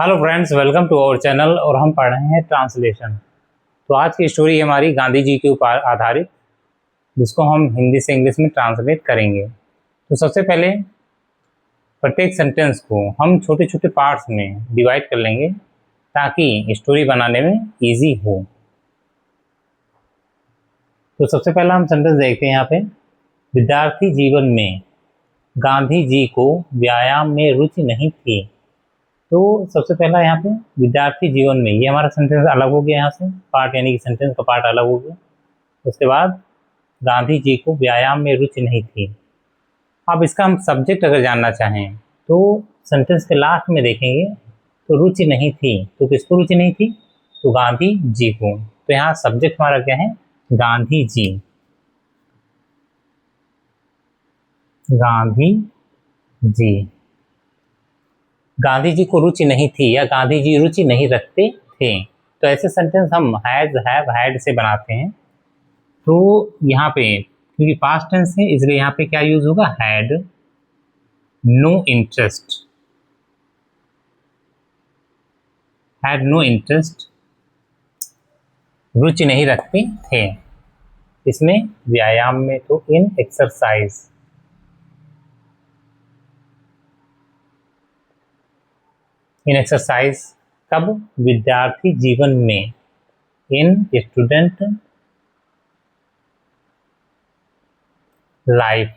Hello friends, welcome to our channel. और हम पढ़ रहे हैं ट्रांसलेशन। तो आज की स्टोरी हमारी गांधी जी के ऊपर आधारित, जिसको हम हिंदी से इंग्लिश में ट्रांसलेट करेंगे। तो सबसे पहले प्रत्येक सेंटेंस को हम छोटे छोटे पार्ट्स में डिवाइड कर लेंगे ताकि स्टोरी बनाने में इजी हो। तो सबसे पहला हम सेंटेंस देखते हैं यहाँ पे। विद्यार्थी जीवन में गांधी जी को व्यायाम में रुचि नहीं थी। तो सबसे पहला यहाँ पे विद्यार्थी जीवन में, ये हमारा सेंटेंस अलग हो गया यहाँ से, पार्ट यानी कि सेंटेंस का पार्ट अलग हो गया। उसके बाद गांधी जी को व्यायाम में रुचि नहीं थी। अब इसका हम सब्जेक्ट अगर जानना चाहें तो सेंटेंस के लास्ट में देखेंगे तो रुचि नहीं थी, तो किसको रुचि नहीं थी? तो गांधी जी को। तो यहाँ सब्जेक्ट हमारा क्या है? गांधी जी। गांधी जी। गांधी जी को रुचि नहीं थी या गांधी जी रुचि नहीं रखते थे। तो ऐसे सेंटेंस हम हैज, हैव, हैड से बनाते हैं। तो यहाँ पे क्योंकि पास्ट टेंस है इसलिए यहाँ पे क्या यूज होगा? Had no interest. Had no interest, रुचि नहीं रखते थे। इसमें व्यायाम में तो इन एक्सरसाइज। इन एक्सरसाइज कब? विद्यार्थी जीवन में, इन स्टूडेंट लाइफ।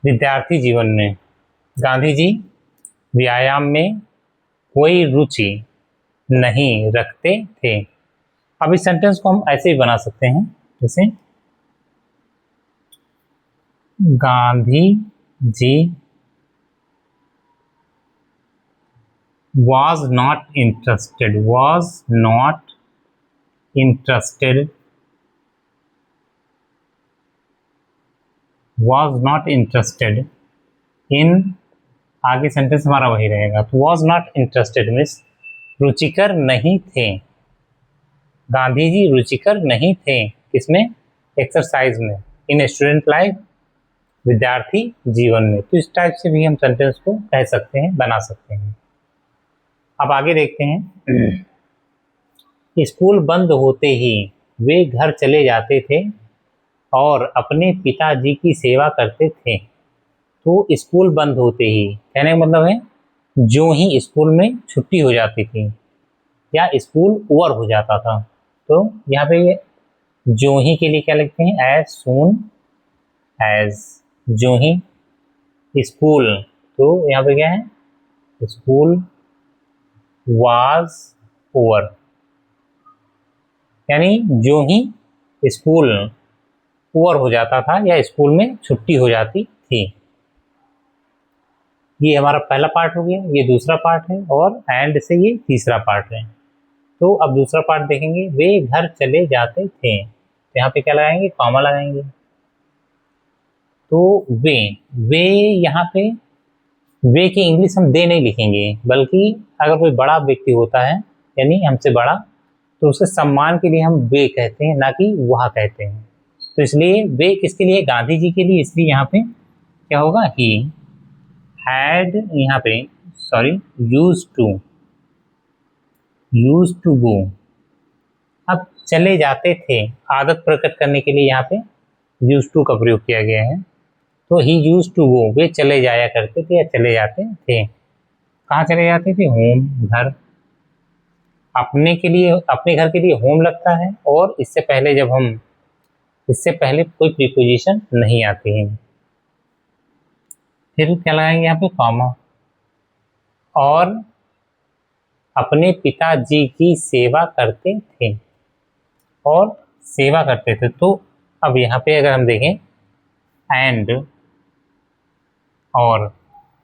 विद्यार्थी जीवन में गांधी जी व्यायाम में कोई रुचि नहीं रखते थे। अब इस सेंटेंस को हम ऐसे ही बना सकते हैं, जैसे Gandhi ji was not interested in, आगे सेंटेंस हमारा वही रहेगा। तो was not interested मीन्स रुचिकर नहीं थे। गांधी जी रुचिकर नहीं थे किसमें? एक्सरसाइज में, इन स्टूडेंट लाइफ, विद्यार्थी जीवन में। तो इस टाइप से भी हम सेंटेंस को कह सकते हैं, बना सकते हैं। अब आगे देखते हैं। स्कूल बंद होते ही वे घर चले जाते थे और अपने पिताजी की सेवा करते थे। तो स्कूल बंद होते ही कहने का मतलब है जो ही स्कूल में छुट्टी हो जाती थी या स्कूल ओवर हो जाता था। तो यहाँ पे ये जो ही के लिए क्या लिखते हैं? As soon as. जो ही स्कूल, तो यहाँ पे क्या है? स्कूल वाज ओवर, यानी जो ही स्कूल ओवर हो जाता था या स्कूल में छुट्टी हो जाती थी। ये हमारा पहला पार्ट हो गया, ये दूसरा पार्ट है, और एंड से ये तीसरा पार्ट है। तो अब दूसरा पार्ट देखेंगे। वे घर चले जाते थे, तो यहाँ पे क्या लगाएंगे? कॉमा लगाएंगे। तो वे यहाँ पे वे की इंग्लिश हम दे नहीं लिखेंगे, बल्कि अगर कोई बड़ा व्यक्ति होता है यानी हमसे बड़ा, तो उसके सम्मान के लिए हम वे कहते हैं, ना कि वह कहते हैं। तो इसलिए वे किसके लिए? गांधी जी के लिए। इसलिए यहाँ पे क्या होगा? ही हैड, यहाँ पे सॉरी, यूज टू गो। अब चले जाते थे, आदत प्रकट करने के लिए यहाँ पे यूज टू का प्रयोग किया गया है। तो ही यूज टू गो, वे चले जाया करते थे या चले जाते थे। कहाँ चले जाते थे? होम, घर। अपने के लिए, अपने घर के लिए होम लगता है, और इससे पहले कोई प्रीपोजिशन नहीं आती है। फिर क्या लगाएंगे यहाँ पे? कॉमा। और अपने पिताजी की सेवा करते थे, और सेवा करते थे। तो अब यहाँ पे अगर हम देखें एंड और,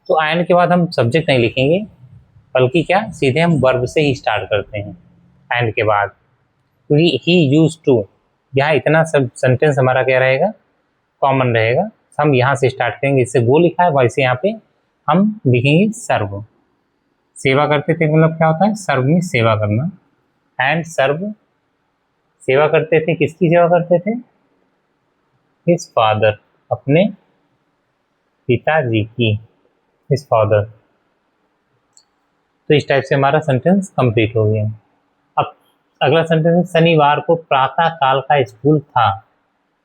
तो एंड के बाद हम सब्जेक्ट नहीं लिखेंगे, बल्कि क्या सीधे हम वर्ब से ही स्टार्ट करते हैं एंड के बाद, क्योंकि ही यूज टू, यहाँ इतना सब सेंटेंस हमारा क्या रहेगा? कॉमन रहेगा। हम यहाँ से स्टार्ट करेंगे, इससे वो लिखा है वैसे यहाँ पे हम लिखेंगे सर्व। सेवा करते थे मतलब क्या होता है? सर्व में सेवा करना। एंड सर्व, सेवा करते थे, किसकी सेवा करते थे? हिज फादर, अपने पिताजी की। His father. तो इस टाइप से हमारा सेंटेंस कंप्लीट हो गया। अब अगला सेंटेंस है शनिवार को प्रातः काल का स्कूल था।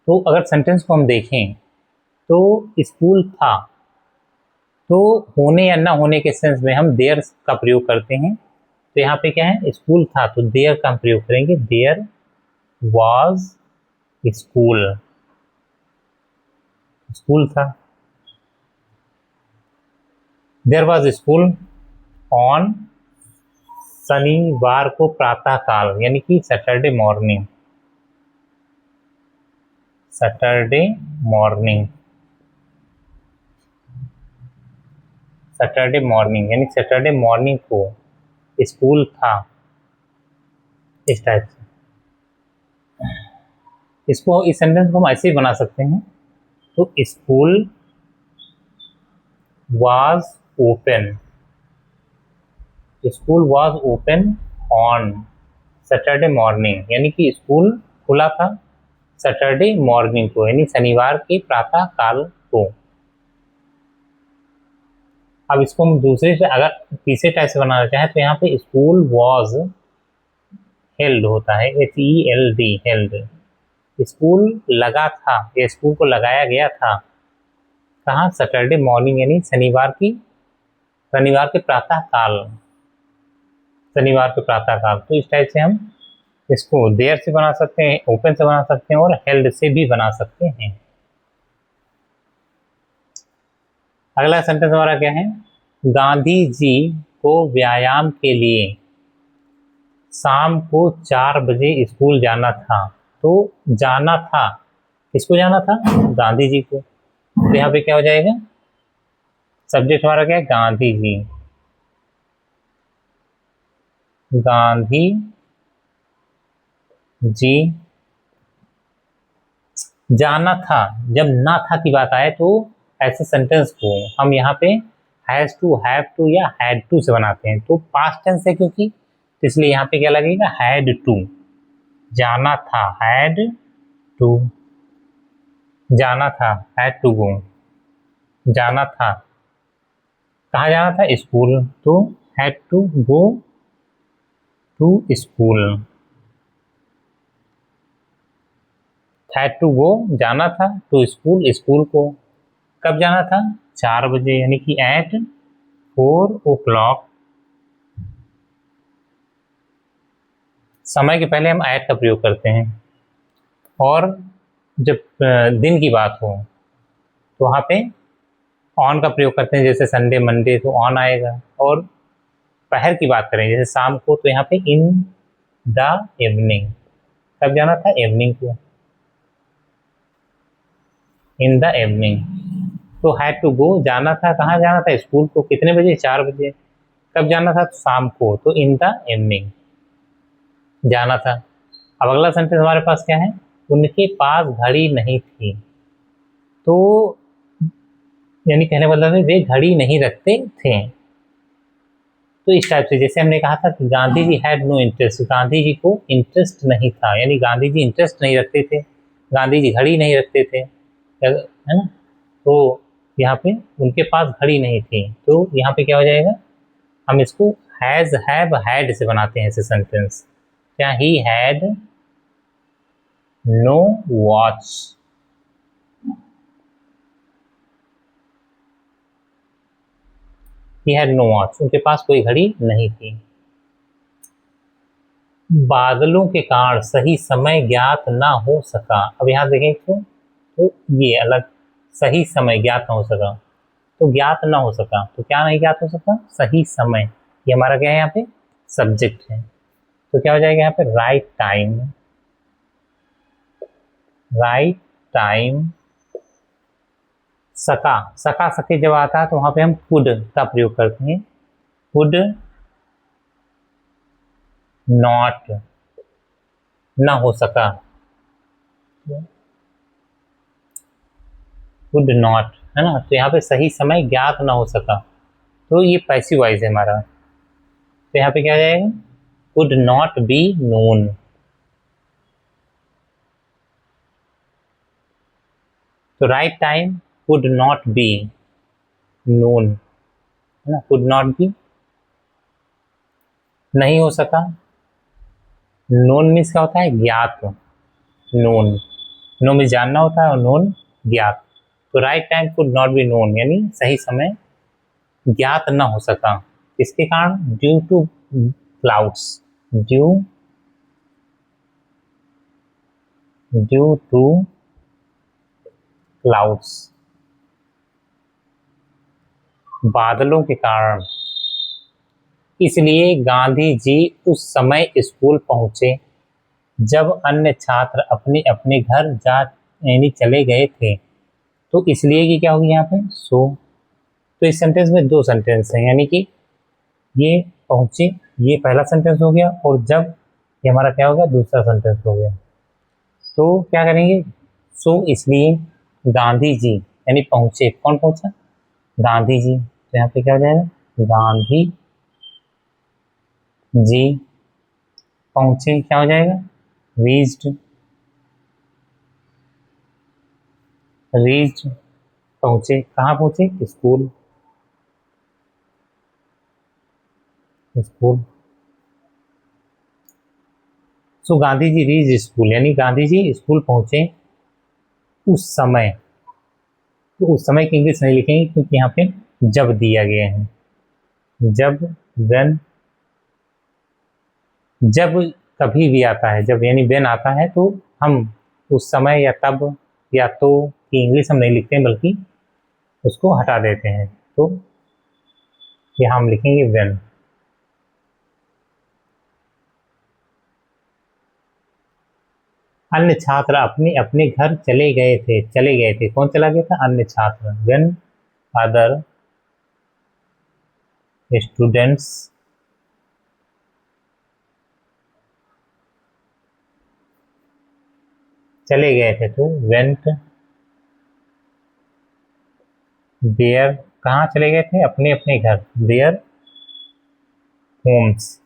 तो अगर सेंटेंस को हम देखें तो स्कूल था, तो होने या ना होने के सेंस में हम देयर का प्रयोग करते हैं। तो यहाँ पे क्या है, स्कूल था तो देयर का हम प्रयोग करेंगे, देयर वाज स्कूल, स्कूल था। देयर वाज स्कूल ऑन शनिवार को प्रातः काल, यानी कि Saturday morning, Saturday morning, Saturday morning यानी सैटरडे मॉर्निंग को स्कूल था, इस टाइप से। इसको इस सेंटेंस को हम ऐसे ही बना सकते हैं। तो school was open, school was open on Saturday morning, यानी कि स्कूल खुला था सैटरडे मॉर्निंग को, यानी शनिवार के प्रातः काल को। अब इसको हम दूसरे से अगर तीसरे टाइप से बनाना चाहें तो यहाँ पे स्कूल वाज हेल्ड होता है, HELD, हेल्ड। स्कूल लगा था या स्कूल को लगाया गया था कहाँ, सैटरडे मॉर्निंग यानी शनिवार के प्रातः काल, शनिवार के प्रातः काल। तो इस टाइप से हम इसको देयर से बना सकते हैं, ओपन से बना सकते हैं और हेल्ड से भी बना सकते हैं। अगला सेंटेंस हमारा क्या है, गांधी जी को व्यायाम के लिए शाम को 4 बजे स्कूल जाना था। तो जाना था, किसको जाना था, गांधी जी को। तो यहाँ पे क्या हो जाएगा, सब्जेक्ट हमारा क्या है, गांधी जी, गांधी जी जाना था। जब ना था की बात आए तो ऐसे सेंटेंस को हम यहाँ पे हैज टू, हैव टू या हैड टू से बनाते हैं। तो पास्ट टेंस है क्योंकि, तो इसलिए यहाँ पे क्या लगेगा, हैड टू, जाना था, हैड टू, जाना था, हैड टू गो, जाना था, कहाँ जाना था, स्कूल, तो had to go to school, had to go जाना था टू स्कूल, स्कूल को कब जाना था, 4 बजे, यानी कि एट 4 o'clock। समय के पहले हम एट का प्रयोग करते हैं। और जब दिन की बात हो तो वहाँ पे ऑन का प्रयोग करते हैं, जैसे संडे मंडे तो ऑन आएगा। और पहर की बात करें जैसे शाम को तो यहाँ पे इन द इवनिंग, कब जाना था, इवनिंग को, इन द इवनिंग। तो हैड टू गो जाना था, कहाँ जाना था, स्कूल को, कितने बजे, 4 बजे। कब जाना था, शाम को, तो इन द इवनिंग जाना था। अब अगला सेंटेंस हमारे पास क्या है, उनके पास घड़ी नहीं थी। तो यानी कहने मतलब है वे घड़ी नहीं रखते थे। तो इस टाइप से जैसे हमने कहा था कि Gandhi ji had no interest, Gandhi ji को इंटरेस्ट नहीं था, यानी गांधी जी इंटरेस्ट नहीं रखते थे, गांधी जी घड़ी नहीं रखते थे, है ना। तो यहाँ पे उनके पास घड़ी नहीं थी, तो यहाँ पे क्या हो जाएगा, हम इसको हैज, हैव, हैड से बनाते हैं ऐसे सेंटेंस। क्या, he had no watch, he had no watch, उनके पास कोई घड़ी नहीं थी। बादलों के कारण सही समय ज्ञात ना हो सका। अब यहाँ देखें तो ये अलग, सही समय ज्ञात ना हो सका, तो ज्ञात ना हो सका, तो क्या नहीं ज्ञात हो सका, सही समय, ये हमारा क्या है यहाँ पे, सब्जेक्ट है। तो क्या हो जाएगा यहाँ पे, राइट टाइम, राइट टाइम, सका, सका सके जब आता है तो वहाँ पे हम कुड का प्रयोग करते हैं, कुड नॉट, ना हो सका, कुड नॉट, है ना। तो यहाँ पे सही समय ज्ञात ना हो सका, तो ये पैसिव वॉइस है हमारा। तो यहाँ पे क्या आ जाएगा, कुड नॉट बी नोन, तो right time could not be known, है ना, कुड नॉट बी नहीं हो सका। नोन मीन्स क्या होता है, ज्ञात। नोन, नो मीन्स जानना होता है और नोन ज्ञात। तो right time could not be known, यानी सही समय ज्ञात न हो सका। किसके कारण, due to clouds, due to clouds, बादलों के कारण। इसलिए गांधी जी उस समय स्कूल पहुंचे जब अन्य छात्र अपने अपने घर जा यानी चले गए थे। तो इसलिए कि क्या होगी यहाँ पे, सो। तो इस सेंटेंस में दो सेंटेंस हैं, यानी कि ये पहुंचे, ये पहला सेंटेंस हो गया, और जब ये हमारा क्या हो गया, दूसरा सेंटेंस हो गया। तो क्या करेंगे, सो इसलिए गांधी जी यानी पहुंचे, कौन पहुंचा, गांधी जी। तो यहाँ पे क्या हो जाएगा, गांधी जी पहुंचे, क्या हो जाएगा, रीच्ड, रीच्ड पहुंचे, कहाँ पहुंचे, स्कूल, स्कूल। सो गांधी जी रीच स्कूल, यानी गांधी जी स्कूल पहुंचे उस समय। तो उस समय की इंग्लिश नहीं लिखेंगे क्योंकि यहाँ पे जब दिया गया है। जब, व्हेन, जब कभी भी आता है, जब यानी व्हेन आता है तो हम उस समय या तब या तो की इंग्लिश हम नहीं लिखते हैं, बल्कि उसको हटा देते हैं। तो यहाँ हम लिखेंगे व्हेन। अन्य छात्र अपने अपने घर चले गए थे, चले गए थे, कौन चला गया था, अन्य छात्र। व्हेन अदर स्टूडेंट्स चले गए थे, तो वेंट देयर, कहाँ चले गए थे, अपने अपने घर, their homes,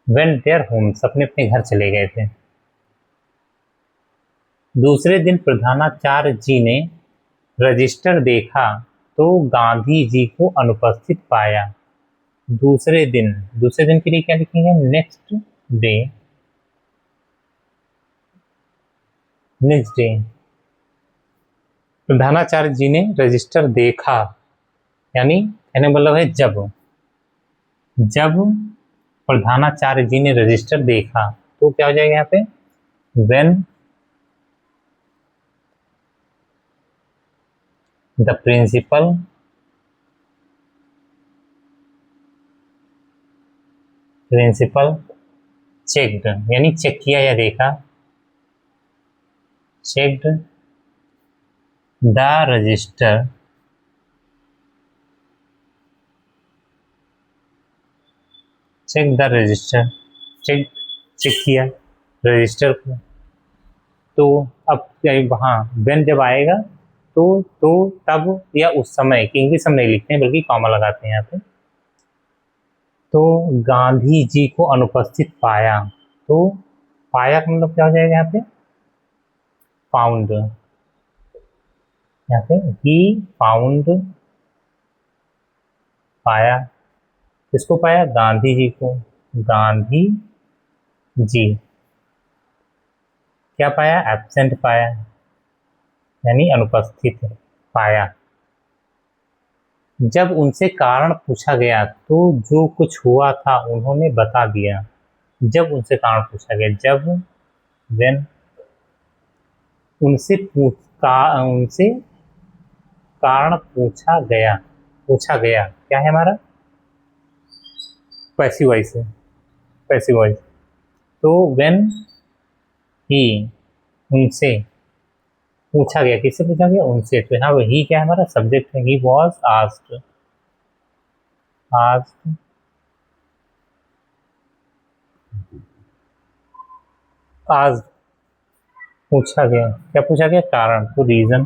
went their homes, अपने अपने घर चले गए थे। दूसरे दिन प्रधानाचार्य जी ने रजिस्टर देखा तो गांधी जी को अनुपस्थित पाया। दूसरे दिन, दूसरे दिन के लिए क्या लिखेंगे, नेक्स्ट डे, नेक्स्ट डे। प्रधानाचार्य जी ने रजिस्टर देखा, यानी कहने मतलब है जब, जब प्रधानाचार्य जी ने रजिस्टर देखा तो क्या हो जाएगा यहाँ पे, व्हेन द प्रिंसिपल चेक्ड, यानी चेक किया या देखा, checked the register, check the register, check चेक किया रजिस्टर को। तो अब वहाँ व्हेन जब आएगा तो तब या उस समय की इंग्लिश हम नहीं लिखते हैं, बल्कि कॉमा लगाते हैं यहाँ पे। तो गांधी जी को अनुपस्थित पाया, तो पाया का मतलब क्या हो जाएगा यहाँ पे, फाउंड, यहाँ पे ही फाउंड, पाया, किसको पाया, गांधी जी को, गांधी जी, क्या पाया, एब्सेंट पाया, यानी अनुपस्थित पाया। जब उनसे कारण पूछा गया तो जो कुछ हुआ था उन्होंने बता दिया। जब उनसे कारण पूछा गया, जब, व्हेन, उनसे उनसे कारण पूछा गया क्या है हमारा, पैसिव वॉइस है, पैसिव वॉइस। तो व्हेन ही, उनसे पूछा गया, किससे पूछा गया, उनसे। तो यहाँ ही क्या है हमारा, सब्जेक्ट है, ही वॉज आस्क्ड, आस्क्ड, आज पूछा गया, क्या पूछा गया, कारण, तो रीजन,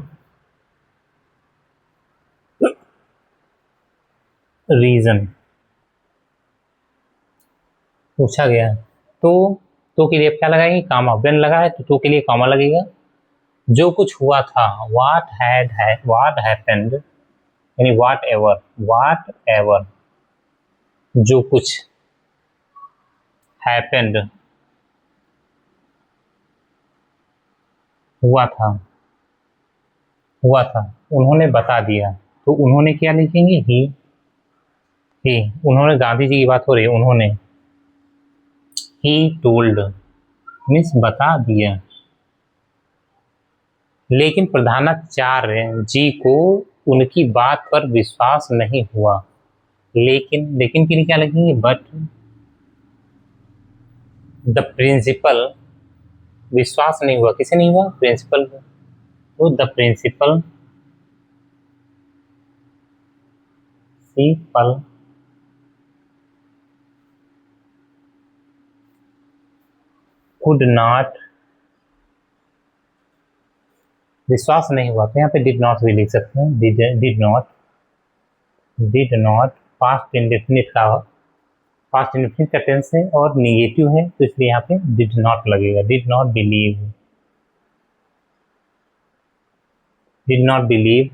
रीजन पूछा गया। तो के लिए क्या लगाएंगे, कामा, व्हेन लगा है तो के लिए कामा लगेगा। जो कुछ हुआ था, व्हाट हैपेंड, यानी व्हाट एवर, जो कुछ हैपेंड हुआ था उन्होंने बता दिया। तो उन्होंने क्या लिखेंगे, ही उन्होंने, गांधी जी की बात हो रही है, उन्होंने, ही टोल्ड मीन्स बता दिया। लेकिन प्रधानाचार्य जी को उनकी बात पर विश्वास नहीं हुआ। लेकिन के लिए क्या लिखेंगे, बट द प्रिंसिपल, विश्वास नहीं हुआ, किसे नहीं हुआ, प्रिंसिपल को। तो द प्रिंसिपल कुड नॉट, विश्वास नहीं हुआ तो यहाँ पे डिड नॉट भी लिख सकते हैं, डिड नॉट पास्ट इंडेफिनिट का टेंस है और निगेटिव है, तो इसलिए यहाँ पे डिड नॉट लगेगा। डिड नॉट बिलीव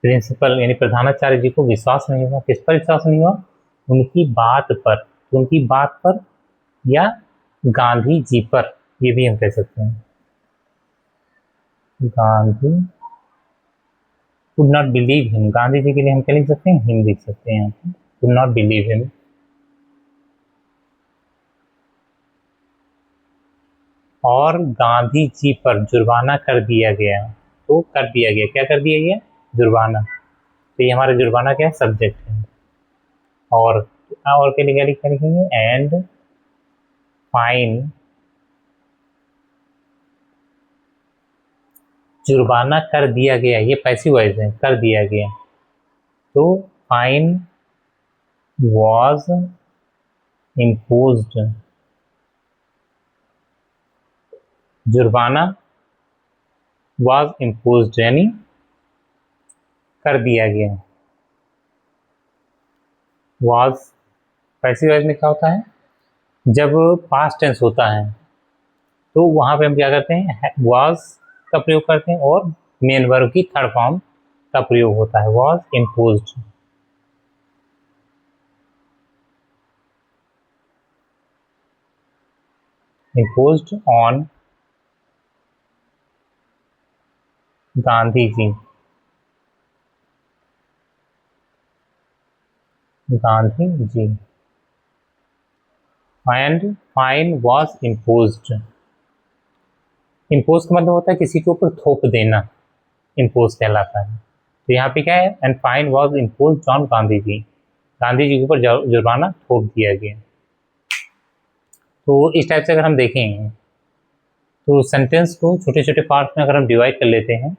प्रिंसिपल यानी प्रधानाचार्य जी को विश्वास नहीं हुआ। किस पर विश्वास नहीं हुआ, उनकी बात पर, उनकी बात पर या गांधी जी पर, ये भी हम कह सकते हैं। Gandhi could not believe him, Gandhi ji के लिए हम क्या लिख सकते हैं, हिम लिख सकते हैं यहाँ पे, कुड नॉट बिलीव हिम। और गांधी जी पर जुर्माना कर दिया गया। तो कर दिया गया, क्या कर दिया गया, जुर्माना। तो ये हमारा जुर्माना क्या है, सब्जेक्ट है। और के लिए क्या लिखेंगे, एंड फाइन, जुर्माना कर दिया गया, ये पैसिव वॉइस है, कर दिया गया। तो फाइन वॉज इम्पोज्ड, जुर्माना वॉज इम्पोज्ड यानी कर दिया गया। वॉज पैसिव वॉइस में क्या होता है, जब पास्ट टेंस होता है तो वहाँ पे हम क्या करते हैं, वॉज का प्रयोग करते हैं और मेन वर्ब की थर्ड फॉर्म का प्रयोग होता है, was imposed. Imposed on Gandhi ji, and fine was imposed. Impose का मतलब होता है किसी के ऊपर थोप देना, इम्पोज कहलाता है। तो यहाँ पे क्या है, and fine was imposed on Gandhi ji, Gandhi ji के ऊपर जुर्माना थोप दिया गया। तो इस टाइप से अगर हम देखें तो सेंटेंस को छोटे छोटे पार्ट्स में अगर हम डिवाइड कर लेते हैं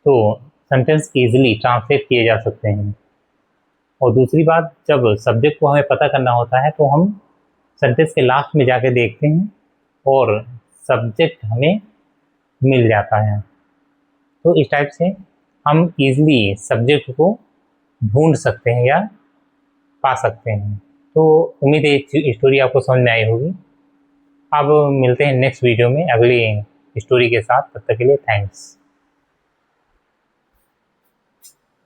तो सेंटेंस इजीली ट्रांसलेट किए जा सकते हैं। और दूसरी बात, जब सब्जेक्ट को हमें पता करना होता है तो हम सेंटेंस के लास्ट में जाके देखते हैं और सब्जेक्ट हमें मिल जाता है। तो इस टाइप से हम इजीली सब्जेक्ट को ढूंढ सकते हैं या पा सकते हैं। तो उम्मीद है स्टोरी आपको समझ में आई होगी। अब मिलते हैं नेक्स्ट वीडियो में अगली स्टोरी के साथ, तब तक के लिए थैंक्स।